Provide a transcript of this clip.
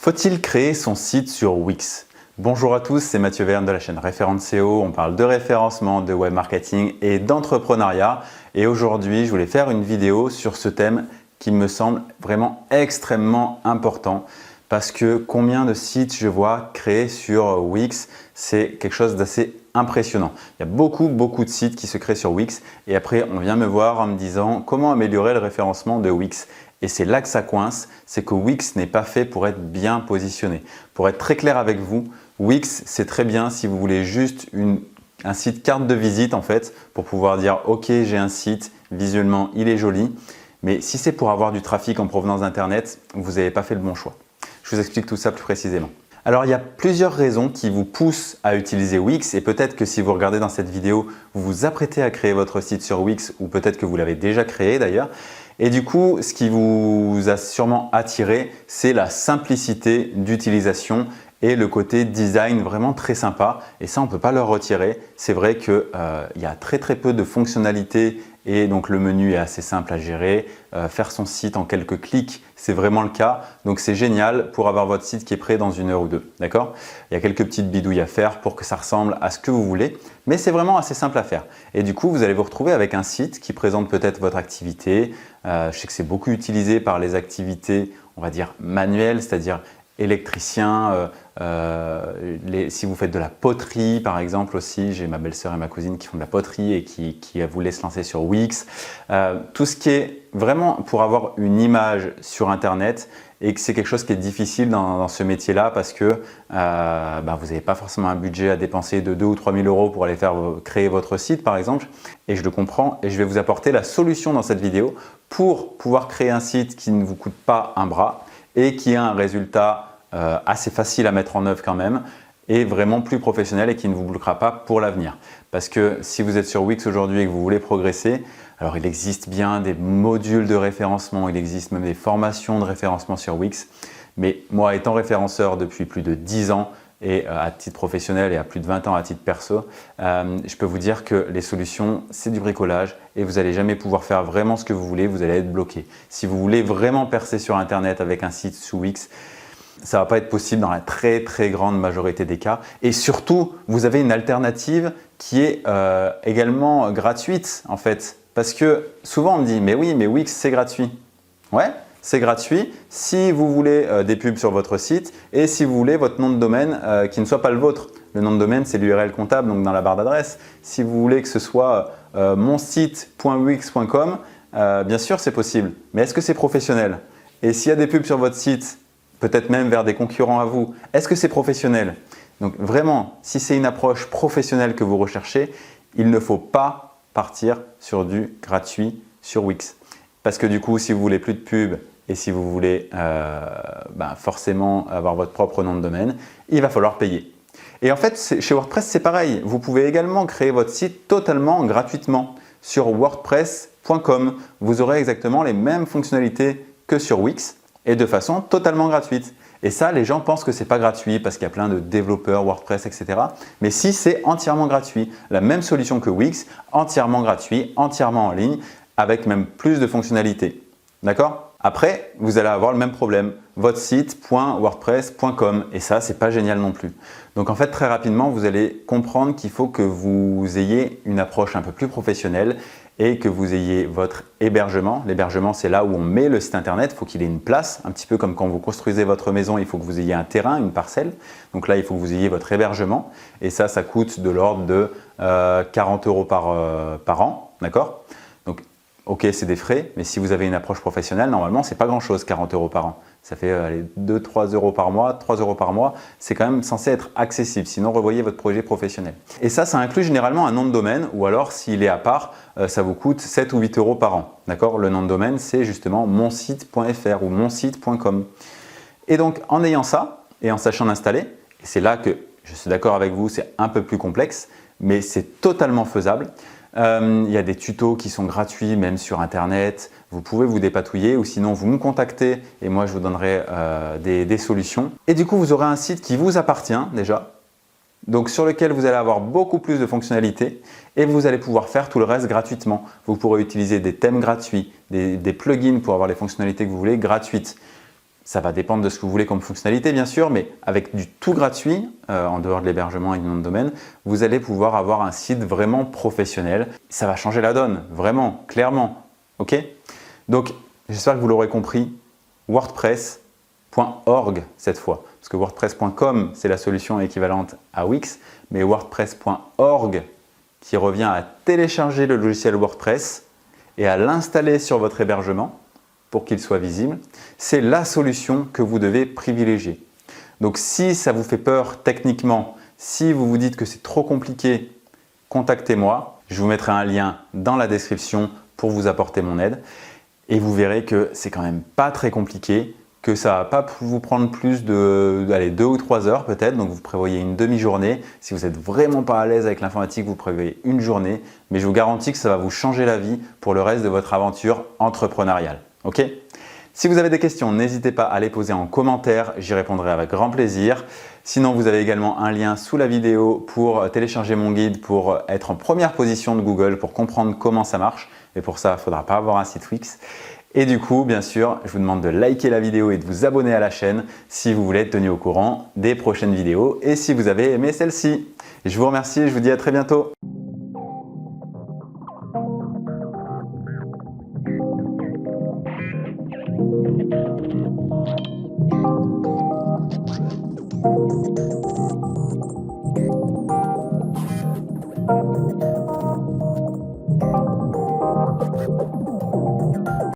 Faut-il créer son site sur Wix? Bonjour à tous, c'est Mathieu Verne de la chaîne Référence SEO. On parle de référencement, de web marketing et d'entrepreneuriat. Et aujourd'hui, je voulais faire une vidéo sur ce thème qui me semble vraiment extrêmement important parce que combien de sites je vois créés sur Wix, c'est quelque chose d'assez impressionnant. Il y a beaucoup de sites qui se créent sur Wix et après on vient me voir en me disant comment améliorer le référencement de Wix. Et c'est là que ça coince, c'est que Wix n'est pas fait pour être bien positionné. Pour être très clair avec vous, Wix c'est très bien si vous voulez juste un site carte de visite en fait pour pouvoir dire ok j'ai un site, visuellement il est joli. Mais si c'est pour avoir du trafic en provenance d'internet, vous n'avez pas fait le bon choix. Je vous explique tout ça plus précisément. Alors il y a plusieurs raisons qui vous poussent à utiliser Wix et peut-être que si vous regardez dans cette vidéo, vous vous apprêtez à créer votre site sur Wix ou peut-être que vous l'avez déjà créé d'ailleurs. Et du coup, ce qui vous a sûrement attiré, c'est la simplicité d'utilisation et le côté design vraiment très sympa. Et ça, on ne peut pas le retirer. C'est vrai qu'il y a très peu de fonctionnalités et donc le menu est assez simple à gérer. Faire son site en quelques clics, c'est vraiment le cas. Donc c'est génial pour avoir votre site qui est prêt dans 1 heure ou 2. D'accord? Il y a quelques petites bidouilles à faire pour que ça ressemble à ce que vous voulez. Mais c'est vraiment assez simple à faire. Et du coup, vous allez vous retrouver avec un site qui présente peut-être votre activité. Je sais que c'est beaucoup utilisé par les activités, on va dire manuelles, c'est-à-dire électricien, si vous faites de la poterie par exemple aussi, j'ai ma belle-sœur et ma cousine qui font de la poterie et qui voulaient se lancer sur Wix. Tout ce qui est vraiment pour avoir une image sur internet et que c'est quelque chose qui est difficile dans ce métier-là parce que vous n'avez pas forcément un budget à dépenser de 2 ou 3 000 euros pour aller créer votre site par exemple. Et je le comprends et je vais vous apporter la solution dans cette vidéo pour pouvoir créer un site qui ne vous coûte pas un bras et qui a un résultat assez facile à mettre en œuvre quand même et vraiment plus professionnel et qui ne vous bloquera pas pour l'avenir. Parce que si vous êtes sur Wix aujourd'hui et que vous voulez progresser, alors il existe bien des modules de référencement, il existe même des formations de référencement sur Wix. Mais moi étant référenceur depuis plus de 10 ans et à titre professionnel et à plus de 20 ans à titre perso, je peux vous dire que les solutions c'est du bricolage et vous n'allez jamais pouvoir faire vraiment ce que vous voulez, vous allez être bloqué. Si vous voulez vraiment percer sur internet avec un site sous Wix, ça ne va pas être possible dans la très grande majorité des cas. Et surtout, vous avez une alternative qui est également gratuite en fait. Parce que souvent on me dit « mais oui, mais Wix c'est gratuit ». Ouais, c'est gratuit si vous voulez des pubs sur votre site et si vous voulez votre nom de domaine qui ne soit pas le vôtre. Le nom de domaine c'est l'URL comptable donc dans la barre d'adresse. Si vous voulez que ce soit monsite.wix.com, bien sûr c'est possible. Mais est-ce que c'est professionnel? Et s'il y a des pubs sur votre site, peut-être même vers des concurrents à vous, est-ce que c'est professionnel? Donc vraiment, si c'est une approche professionnelle que vous recherchez, il ne faut pas partir sur du gratuit sur Wix. Parce que du coup, si vous voulez plus de pub et si vous voulez forcément avoir votre propre nom de domaine, il va falloir payer. Et en fait, chez WordPress, c'est pareil. Vous pouvez également créer votre site totalement gratuitement sur wordpress.com. Vous aurez exactement les mêmes fonctionnalités que sur Wix et de façon totalement gratuite. Et ça, les gens pensent que ce n'est pas gratuit parce qu'il y a plein de développeurs WordPress, etc. Mais si, c'est entièrement gratuit. La même solution que Wix, entièrement gratuit, entièrement en ligne, avec même plus de fonctionnalités. D'accord? Après, vous allez avoir le même problème, votre site.wordpress.com et ça, c'est pas génial non plus. Donc en fait, très rapidement, vous allez comprendre qu'il faut que vous ayez une approche un peu plus professionnelle et que vous ayez votre hébergement. L'hébergement, c'est là où on met le site internet. Il faut qu'il ait une place, un petit peu comme quand vous construisez votre maison, il faut que vous ayez un terrain, une parcelle. Donc là, il faut que vous ayez votre hébergement et ça coûte de l'ordre de 40 euros par an. D'accord? Donc, ok, c'est des frais, mais si vous avez une approche professionnelle, normalement, ce n'est pas grand-chose, 40 euros par an. Ça fait 2-3 euros par mois, 3 euros par mois. C'est quand même censé être accessible, sinon revoyez votre projet professionnel. Et ça inclut généralement un nom de domaine ou alors s'il est à part, ça vous coûte 7 ou 8 euros par an. D'accord? Le nom de domaine, c'est justement monsite.fr ou monsite.com. Et donc, en ayant ça et en sachant l'installer, et c'est là que je suis d'accord avec vous, c'est un peu plus complexe, mais c'est totalement faisable. Il y a des tutos qui sont gratuits même sur internet, vous pouvez vous dépatouiller ou sinon vous me contactez et moi je vous donnerai des solutions. Et du coup vous aurez un site qui vous appartient déjà, donc sur lequel vous allez avoir beaucoup plus de fonctionnalités et vous allez pouvoir faire tout le reste gratuitement. Vous pourrez utiliser des thèmes gratuits, des plugins pour avoir les fonctionnalités que vous voulez gratuites. Ça va dépendre de ce que vous voulez comme fonctionnalité bien sûr, mais avec du tout gratuit, en dehors de l'hébergement et du nom de domaine, vous allez pouvoir avoir un site vraiment professionnel. Ça va changer la donne, vraiment, clairement. Ok? Donc, j'espère que vous l'aurez compris, WordPress.org cette fois. Parce que WordPress.com, c'est la solution équivalente à Wix, mais WordPress.org qui revient à télécharger le logiciel WordPress et à l'installer sur votre hébergement pour qu'il soit visible, c'est la solution que vous devez privilégier. Donc si ça vous fait peur techniquement, si vous vous dites que c'est trop compliqué, contactez-moi. Je vous mettrai un lien dans la description pour vous apporter mon aide. Et vous verrez que c'est quand même pas très compliqué, que ça ne va pas vous prendre plus de 2 ou 3 heures peut-être, donc vous prévoyez une demi-journée. Si vous n'êtes vraiment pas à l'aise avec l'informatique, vous prévoyez une journée, mais je vous garantis que ça va vous changer la vie pour le reste de votre aventure entrepreneuriale. Ok? Si vous avez des questions, n'hésitez pas à les poser en commentaire, j'y répondrai avec grand plaisir. Sinon, vous avez également un lien sous la vidéo pour télécharger mon guide pour être en première position de Google, pour comprendre comment ça marche. Et pour ça, il ne faudra pas avoir un site Wix. Et du coup, bien sûr, je vous demande de liker la vidéo et de vous abonner à la chaîne si vous voulez être tenu au courant des prochaines vidéos et si vous avez aimé celle-ci. Je vous remercie et je vous dis à très bientôt.